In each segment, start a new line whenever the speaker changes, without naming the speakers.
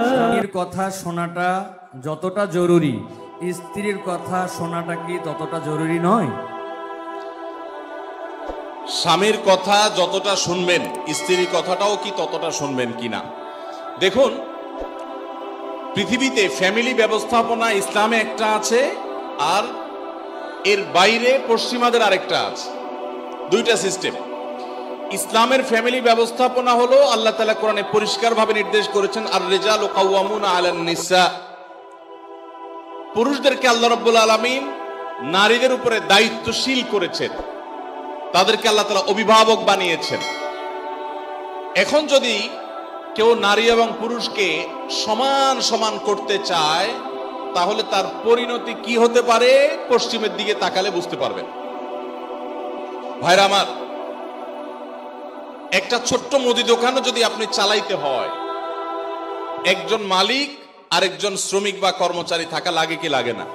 স্বামীর কথা শোনাটা যতটা জরুরি, স্ত্রীর কথা শোনাটা কি ততটা জরুরি নয়?
স্বামীর কথা যতটা শুনবেন, স্ত্রীর কথাটাও কি ততটা শুনবেন কিনা। দেখুন, পৃথিবীতে ফ্যামিলি ব্যবস্থাপনা ইসলামে একটা আছে, আর এর বাইরে পশ্চিমাদের আরেকটা আছে। দুইটা সিস্টেম। ইসলামের ফ্যামিলি ব্যবস্থাপনা হলো আল্লাহ তাআলা কোরআনে পরিষ্কারভাবে নির্দেশ করেছেন, আর রিজালু কাওয়ামুনা আলান নিসা। পুরুষদেরকে আল্লাহ রাব্বুল আলামিন নারীদের উপরে দায়িত্বশীল করেছেন, তাদেরকে আল্লাহ তাআলা অভিভাবক বানিয়েছেন। এখন যদি কেউ নারী এবং পুরুষকে সমান সমান করতে চায়, তাহলে তার পরিণতি কি হতে পারে পশ্চিমের দিকে তাকালে বুঝতে পারবেন। ভাইরা আমার, একটা ছোট্ট মুদি দোকানও যদি আপনি চালাইতে হয়, একজন মালিক আরেকজন শ্রমিক বা কর্মচারী থাকা লাগে কি লাগে না?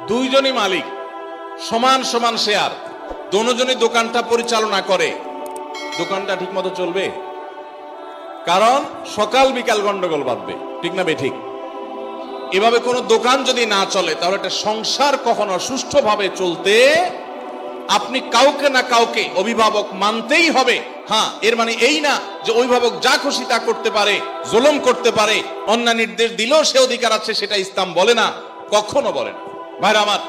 দুইজনই মালিক, সমান সমান শেয়ার, দুজনই দোকানটা পরিচালনা করে, দোকানটা ঠিক মতো চলবে? কারণ সকাল বিকাল গন্ডগোল বাঁধবে, ঠিক না বেঠিক? এভাবে কোনো দোকান যদি না চলে, তাহলে একটা সংসার কখনো সুষ্ঠুভাবে চলতে আপনি কাউকে না কাউকে অভিভাবক মানতেই হবে। হ্যাঁ, এর মানে এই না যে অভিভাবক যা খুশি তা করতে পারে, জুলুম করতে পারে, অন্য নির্দেশ দিলেও সে অধিকার আছে, সেটা ইসলাম বলে না, কখনো বলে না। ভাইরা আমার,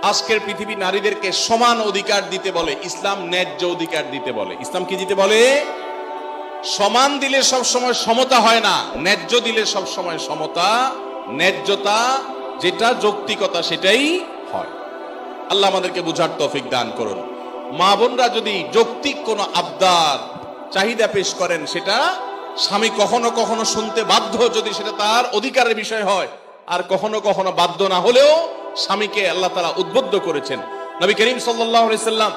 আজকের পৃথিবী নারীদেরকে সমান অধিকার দিতে বলে, ইসলাম ন্যায্য অধিকার দিতে বলে। ইসলাম কি দিতে বলে? সমান দিলে সব সময় সমতা হয় না, ন্যায্য দিলে সব সময় সমতা, ন্যায্যতা যেটা যৌক্তিকতা সেটাই হয়। আল্লাহ আমাদেরকে বুঝার তৌফিক দান করুন। মা বোনরা যদি যৌক্তিক কোনো আবদার চাহিদা পেশ করেন, সেটা স্বামী কখনো কখনো শুনতে বাধ্য যদি সেটা তার অধিকারের বিষয় হয়, আর কখনো কখনো বাধ্য না হলেও স্বামীকে আল্লাহ তাআলা উদ্বুদ্ধ করেছেন। নবী করিম সাল্লাল্লাহু আলাইহি সাল্লাম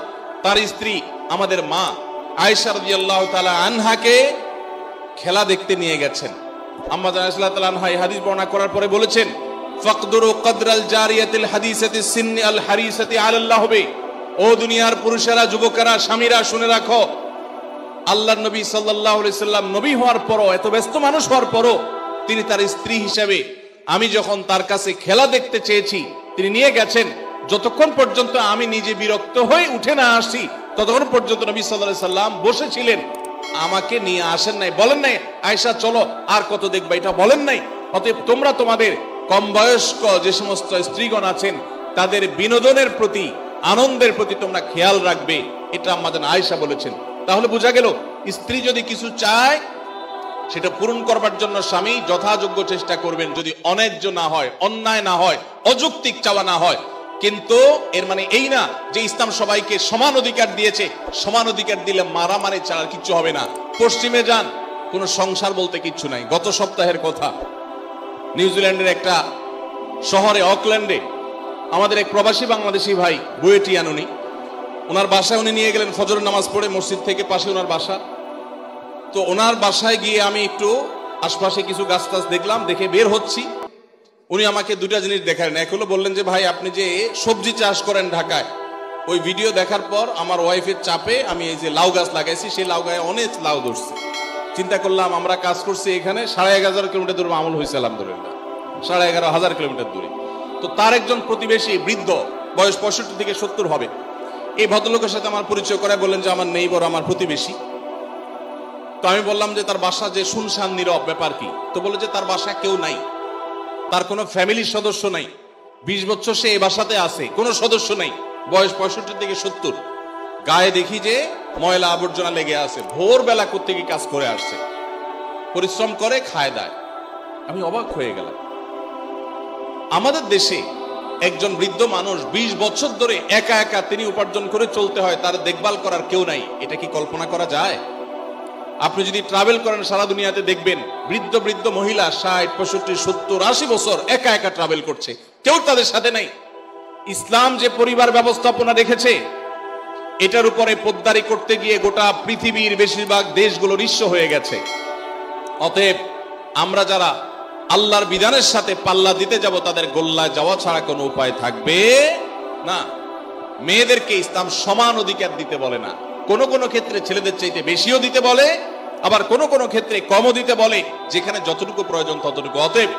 তার স্ত্রী আমাদের মা আয়েশা রাদিয়াল্লাহু তাআলা আনহাকে খেলা দেখতে নিয়ে গেছেন। আম্মা জান আয়েশা রাদিয়াল্লাহু তাআলা আনহা এই হাদিস বর্ণনা করার পরে বলেছেন, ফাকদুরু কদরাল জারিয়াতিল হাদিসাতি সিন্নি আল হারিসাতি আলাল্লাহ বে। ও দুনিয়ার পুরুষেরা, যুবকেরা, স্বামীরা, শুনে রাখো, আল্লাহর নবী সাল্লাল্লাহু আলাইহি সাল্লাম নবী হওয়ার পরও, এত ব্যস্ত মানুষ হওয়ার পরও, তিনি তার স্ত্রী হিসেবে আমি যখন তার কাছে খেলা দেখতে চেয়েছি, তিনি নিয়ে গেছেন। যতক্ষণ পর্যন্ত আমি নিজে বিরক্ত হয়ে উঠে না আসি, ততক্ষণ পর্যন্ত নবী সাল্লাল্লাহু আলাইহি সাল্লাম বসেছিলেন, আমাকে নিয়ে আসেন নাই, বলেন নাই আয়েশা চলো আর কত দেখবা, এটা বলেন নাই। অতএব তোমরা তোমাদের কম বয়স্ক যে সমস্ত স্ত্রীগণ আছেন, তাদের বিনোদনের প্রতি, আনন্দের প্রতি তোমরা খেয়াল রাখবে, এটা আম্মা জান আয়েশা বলেছেন। তাহলে বোঝা গেল, স্ত্রী যদি কিছু চায়, সেটা পূরণ করবার জন্য স্বামী যথাযোগ্য চেষ্টা করবেন, যদি অন্যায্য না হয়, অন্যায় না হয়, অযৌক্তিক চাওয়া না হয়। কিন্তু এর মানে এই না যে ইসলাম সবাইকে সমান অধিকার দিয়েছে, সমান অধিকার দিলে মারামারি ছাড়া কিচ্ছু হবে না। পশ্চিমে যান, কোনো সংসার বলতে কিচ্ছু নাই। গত সপ্তাহের কথা, নিউজিল্যান্ডের একটা শহরে, অকল্যান্ডে, আমাদের এক প্রবাসী বাংলাদেশি ভাই বুয়েটিয়ান, ওনার বাসায় উনি নিয়ে গেলেন ফজরের নামাজ পড়ে, মসজিদ থেকে পাশে ওনার বাসা। তো ওনার বাসায় গিয়ে আমি একটু আশপাশে কিছু গাছ টাছ দেখলাম, দেখে বের হচ্ছি। উনি আমাকে দুটা জিনিস দেখালেন। এক হলো বললেন যে, ভাই আপনি যে সবজি চাষ করেন ঢাকায়, ওই ভিডিও দেখার পর আমার ওয়াইফের চাপে আমি এই যে লাউ গাছ লাগাইছি, সেই লাউ গায়ে অনেক লাউ ধরছে। চিন্তা করলাম, আমরা কাজ করছি এখানে 11,500 কিলোমিটার দূরে আমল হয়েছে আলহামদুলিল্লাহ, 11,500 কিলোমিটার দূরে। তো তার একজন প্রতিবেশী বৃদ্ধ, বয়স 65 থেকে 70 হবে, এই ভদ্রলোকের সাথে আমার পরিচয় করায় বললেন যে আমার নেইবর, আমার প্রতিবেশী। তো আমি বললাম যে তার বাসা যে শুনশান নীরব, ব্যাপার কি? তো বলে যে তার বাসায় কেউ নাই, তার কোনো ফ্যামিলির সদস্য নাই, 20 বছর সে এই বাসাতে আছে, কোনো সদস্য নাই, বয়স 65 থেকে 70। গায়ে দেখি যে ময়লা আবর্জনা লেগে আছে, ভোরবেলা কোত্থেকে কাজ করে আসছে, পরিশ্রম করে খায় দায়। আমি অবাক হয়ে গেলাম। আমাদের দেশে একজন বৃদ্ধ মানুষ 20 বছর ধরে একা একা তিনি উপার্জন করে চলতে হয়, তার দেখভাল করার কেউ নাই। এটা কি কল্পনা করা যায়? আপনি যদি ট্রাভেল করেন সারা দুনিয়াতে দেখবেন বৃদ্ধ বৃদ্ধ মহিলা 60, 65, 70, 80 বছর একা একা ট্রাভেল করছে, কেউ তাদের সাথে নাই। ইসলাম যে পরিবার ব্যবস্থাপনা রেখেছে, এটার উপরে পোদ্দারি করতে গিয়ে গোটা পৃথিবীর বেশিরভাগ দেশগুলো নিঃস্ব হয়ে গেছে। অতএব আমরা যারা আল্লাহর বিধানের সাথে পাল্লা দিতে যাব, তাদের গোল্লায় যাওয়া ছাড়া কোনো উপায় থাকবে না। মেয়েদেরকে ইসলাম সমান অধিকার দিতে বলে না, কোন কোন ক্ষেত্রে ছেলেদের চাইতে বেশিও দিতে বলে, আবার কোন কোন ক্ষেত্রে কমও দিতে বলে, যেখানে যতটুকু প্রয়োজন ততটুকু। অতএব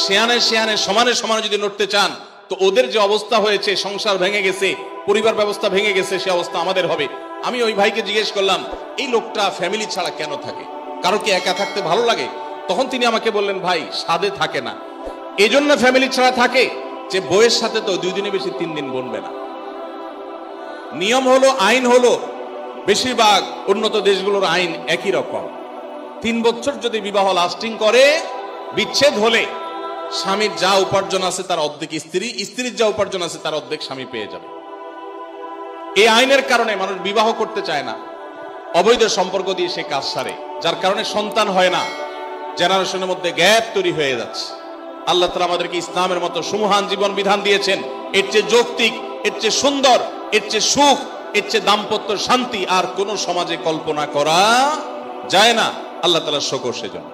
শেয়ানে শেয়ানে সমানে সমানে যদি নড়তে চান, তো ওদের যে অবস্থা হয়েছে, সংসার ভেঙে গেছে, পরিবার ব্যবস্থা ভেঙে গেছে, সে অবস্থা আমাদের হবে। আমি ওই ভাইকে জিজ্ঞেস করলাম, এই লোকটা ফ্যামিলি ছাড়া কেন থাকে? কারো কি একা থাকতে ভালো লাগে? তখন তিনি আমাকে বললেন, ভাই সাধে থাকে না, এজন্য ফ্যামিলি ছাড়া থাকে যে বইয়ের সাথে তো 2 দিনে বেশি 3 দিন বনবে না। নিয়ম হলো, আইন হলো, বেশিরভাগ উন্নত দেশগুলোর আইন একই রকম। 3 বছর যদি বিবাহ লাস্টিং করে, বিচ্ছেদ হলে স্বামীর যা উপার্জন আছে তার অর্ধেক স্ত্রী, স্ত্রীর যা উপার্জন আছে তার অর্ধেক স্বামী পেয়ে যাবে। এই আইনের কারণে মানুষ বিবাহ করতে চায় না, অবৈধ সম্পর্ক দিয়ে সে কাজ সারে, যার কারণে সন্তান হয় না, জেনারেশনের মধ্যে গ্যাপ তৈরি হয়ে যাচ্ছে। আল্লাহ তাআলা আমাদেরকে ইসলামের মতো সুমহান জীবন বিধান দিয়েছেন, এর চেয়ে যৌক্তিক, এর চেয়ে সুন্দর, এর চেয়ে সুখ, এর চেয়ে দাম্পত্য শান্তি আর কোন সমাজে কল্পনা করা যায় না। আল্লাহ তাআলার শুকর সেজন্য।